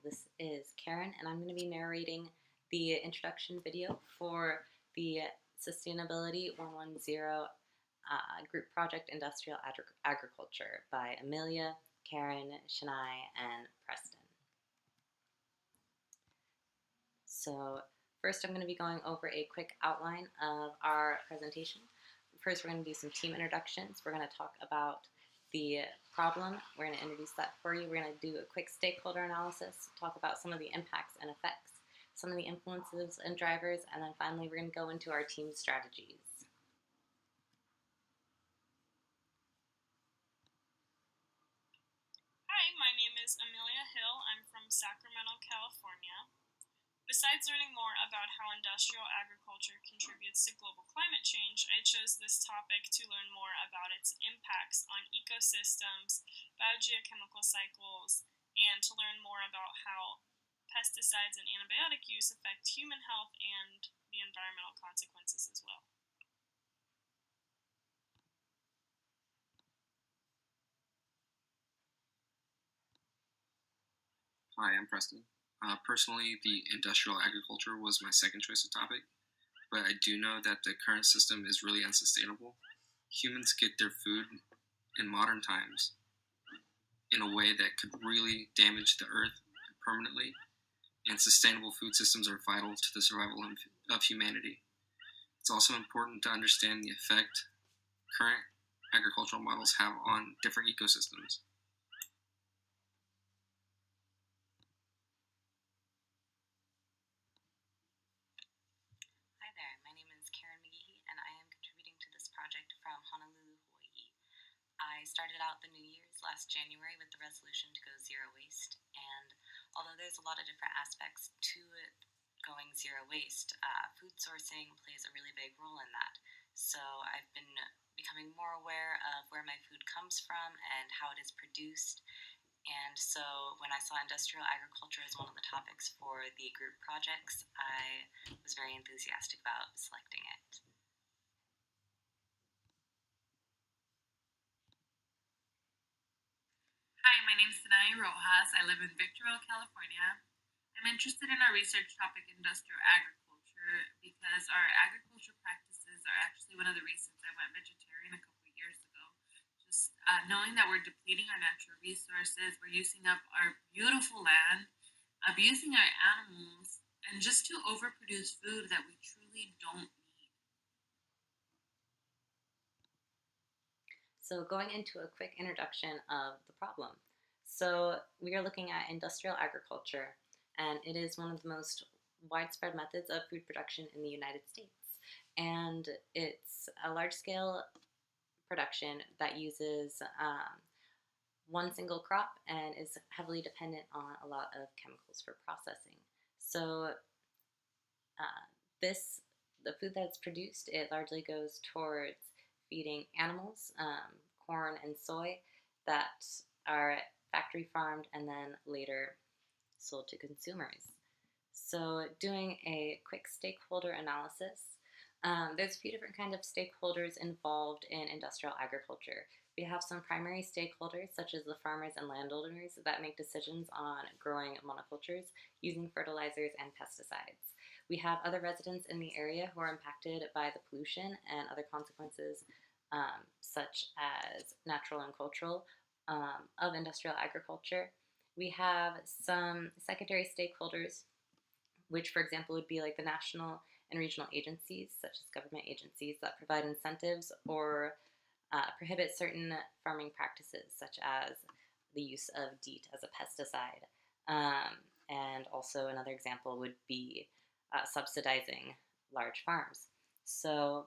This is Karen, and I'm going to be narrating the introduction video for the Sustainability 110 Group Project Industrial Agriculture by Amelia, Karen, Shinai, and Preston. So first I'm going to be going over a quick outline of our presentation. First we're going to do some team introductions. We're going to talk about the problem. We're going to introduce that for you. We're going to do a quick stakeholder analysis, talk about some of the impacts and effects, some of the influences and drivers, and then finally we're going to go into our team strategies. Hi, my name is Amelia Hill. I'm from Sacramento, California. Besides learning more about how industrial agriculture contributes to global climate change, I chose this topic to learn more about its impacts on ecosystems, biogeochemical cycles, and to learn more about how pesticides and antibiotic use affect human health and the environmental consequences as well. Hi, I'm Preston. Personally, the industrial agriculture was my second choice of topic, but I do know that the current system is really unsustainable. Humans get their food in modern times in a way that could really damage the earth permanently, and sustainable food systems are vital to the survival of humanity. It's also important to understand the effect current agricultural models have on different ecosystems. Hi there, my name is Karen McGhehey, and I am contributing to this project from Honolulu, Hawaii. I started out the New Year's last January with the resolution to go zero waste, and although there's a lot of different aspects to going zero waste, food sourcing plays a really big role in that. So I've been becoming more aware of where my food comes from and how it is produced. And so when I saw industrial agriculture as one of the topics for the group projects, I was very enthusiastic about selecting it. Hi, my name is Rojas. I live in Victorville, California. I'm interested in our research topic, industrial agriculture, because our agriculture practices are actually one of the reasons I went vegetarian a couple of years ago. Just knowing that we're depleting our natural resources, we're using up our beautiful land, abusing our animals, and just to overproduce food that we truly don't need. So going into a quick introduction of the problem. So we are looking at industrial agriculture, and it is one of the most widespread methods of food production in the United States. And it's a large-scale production that uses one single crop and is heavily dependent on a lot of chemicals for processing. So the food that's produced, it largely goes towards feeding animals, corn and soy, that are factory farmed and then later sold to consumers. So doing a quick stakeholder analysis, there's a few different kinds of stakeholders involved in industrial agriculture. We have some primary stakeholders, such as the farmers and landowners, that make decisions on growing monocultures using fertilizers and pesticides. We have other residents in the area who are impacted by the pollution and other consequences, such as natural and cultural, of industrial agriculture. We have some secondary stakeholders, which, for example, would be like the national and regional agencies, such as government agencies that provide incentives or prohibit certain farming practices, such as the use of DEET as a pesticide. And also another example would be subsidizing large farms. So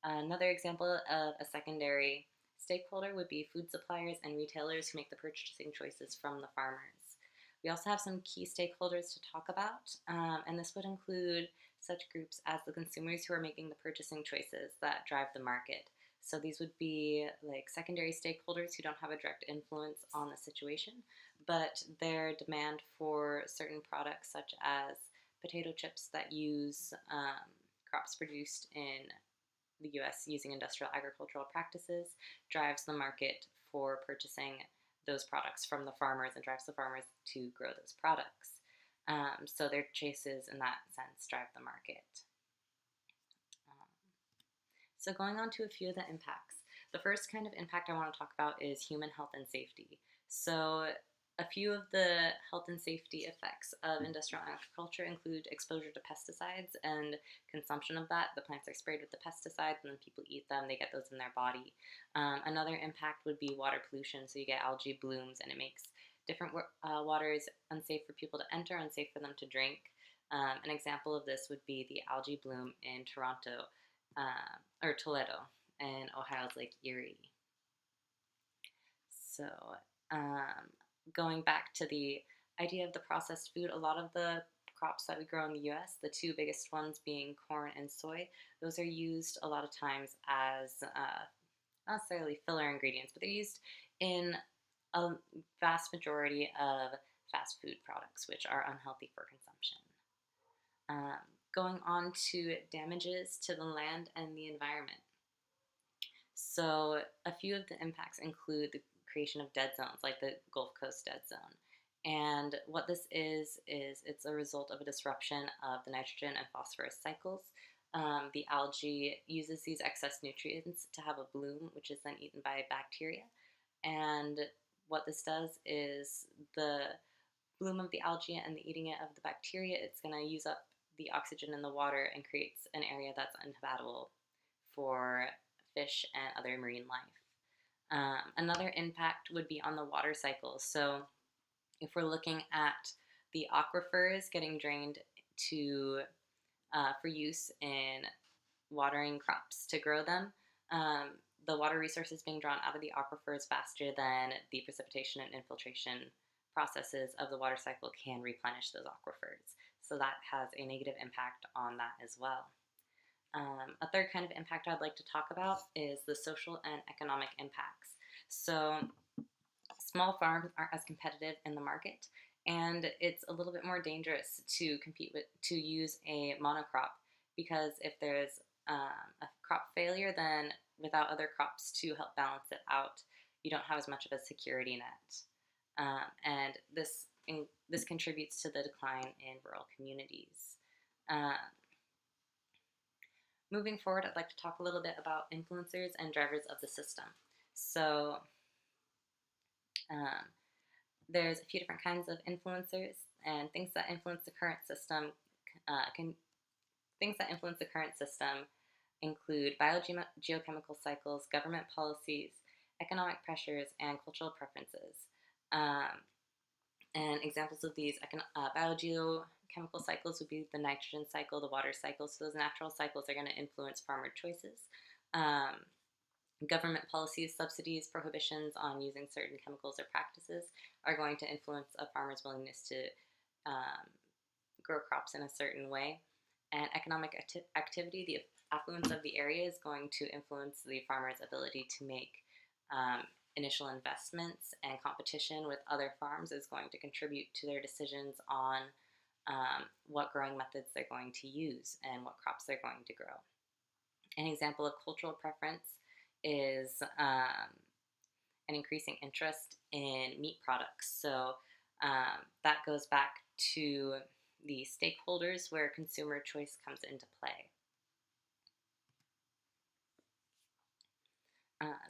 another example of a secondary stakeholder would be food suppliers and retailers who make the purchasing choices from the farmers. We also have some key stakeholders to talk about, and this would include such groups as the consumers who are making the purchasing choices that drive the market. So these would be like secondary stakeholders who don't have a direct influence on the situation, but their demand for certain products, such as potato chips that use crops produced in the US using industrial agricultural practices, drives the market for purchasing those products from the farmers and drives the farmers to grow those products. So their choices in that sense drive the market. So going on to a few of the impacts. The first kind of impact I want to talk about is human health and safety. So a few of the health and safety effects of industrial agriculture include exposure to pesticides and consumption of that. The plants are sprayed with the pesticides and then people eat them, they get those in their body. Another impact would be water pollution. So you get algae blooms and it makes different waters unsafe for people to enter, unsafe for them to drink. An example of this would be the algae bloom in Toronto, or Toledo, in Ohio's Lake Erie. So going back to the idea of the processed food, a lot of the crops that we grow in the US, the two biggest ones being corn and soy, those are used a lot of times as not necessarily filler ingredients, but they're used in a vast majority of fast food products, which are unhealthy for consumption. Going on to damages to the land and the environment. So a few of the impacts include the creation of dead zones, like the Gulf Coast dead zone. And what this is it's a result of a disruption of the nitrogen and phosphorus cycles. The algae uses these excess nutrients to have a bloom, which is then eaten by bacteria. And what this does is the bloom of the algae and the eating it of the bacteria, it's going to use up the oxygen in the water and creates an area that's uninhabitable for fish and other marine life. Another impact would be on the water cycle. So if we're looking at the aquifers getting drained to for use in watering crops to grow them, the water resources being drawn out of the aquifers faster than the precipitation and infiltration processes of the water cycle can replenish those aquifers. So that has a negative impact on that as well. A third kind of impact I'd like to talk about is the social and economic impacts. So small farms aren't as competitive in the market, and it's a little bit more dangerous to compete with, to use a monocrop, because if there's a crop failure, then without other crops to help balance it out, you don't have as much of a security net. And this contributes to the decline in rural communities. Moving forward, I'd like to talk a little bit about influencers and drivers of the system. So there's a few different kinds of influencers, and things that influence the current system include biogeochemical cycles, government policies, economic pressures, and cultural preferences. And examples of these biogeochemical cycles would be the nitrogen cycle, the water cycle. So those natural cycles are going to influence farmer choices. Government policies, subsidies, prohibitions on using certain chemicals or practices are going to influence a farmer's willingness to grow crops in a certain way. And economic activity, the affluence of the area, is going to influence the farmer's ability to make initial investments, and competition with other farms is going to contribute to their decisions on what growing methods they're going to use and what crops they're going to grow. An example of cultural preference is an increasing interest in meat products. So that goes back to the stakeholders, where consumer choice comes into play.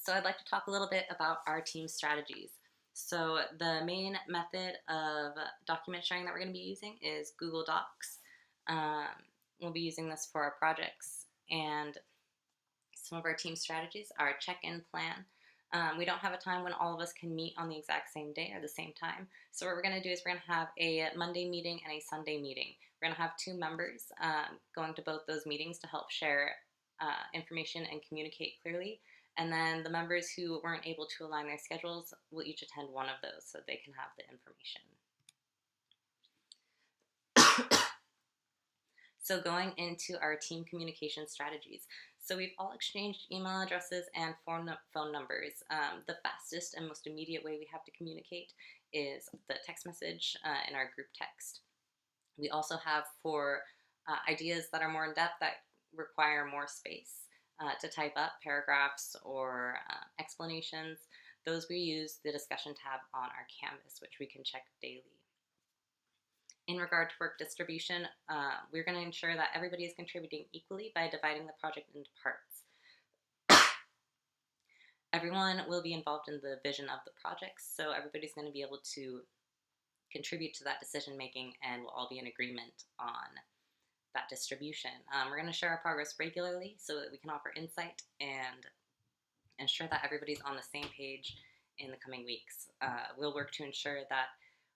So I'd like to talk a little bit about our team strategies. So the main method of document sharing that we're going to be using is Google Docs. We'll be using this for our projects, and some of our team strategies are check-in plan. We don't have a time when all of us can meet on the exact same day or the same time. So what we're going to do is we're going to have a Monday meeting and a Sunday meeting. We're going to have 2 members going to both those meetings to help share information and communicate clearly. And then the members who weren't able to align their schedules will each attend one of those so they can have the information. So going into our team communication strategies. So we've all exchanged email addresses and phone numbers. The fastest and most immediate way we have to communicate is the text message in our group text. We also have, for ideas that are more in-depth, that require more space to type up paragraphs or explanations, those we use the discussion tab on our Canvas, which we can check daily. In regard to work distribution, we're going to ensure that everybody is contributing equally by dividing the project into parts. Everyone will be involved in the vision of the projects, so everybody's going to be able to contribute to that decision making, and we'll all be in agreement on that distribution. We're going to share our progress regularly so that we can offer insight and ensure that everybody's on the same page in the coming weeks. We'll work to ensure that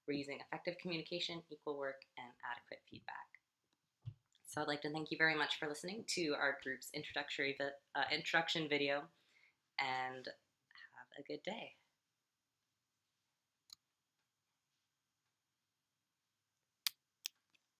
we're using effective communication, equal work, and adequate feedback. So I'd like to thank you very much for listening to our group's introduction video, and have a good day.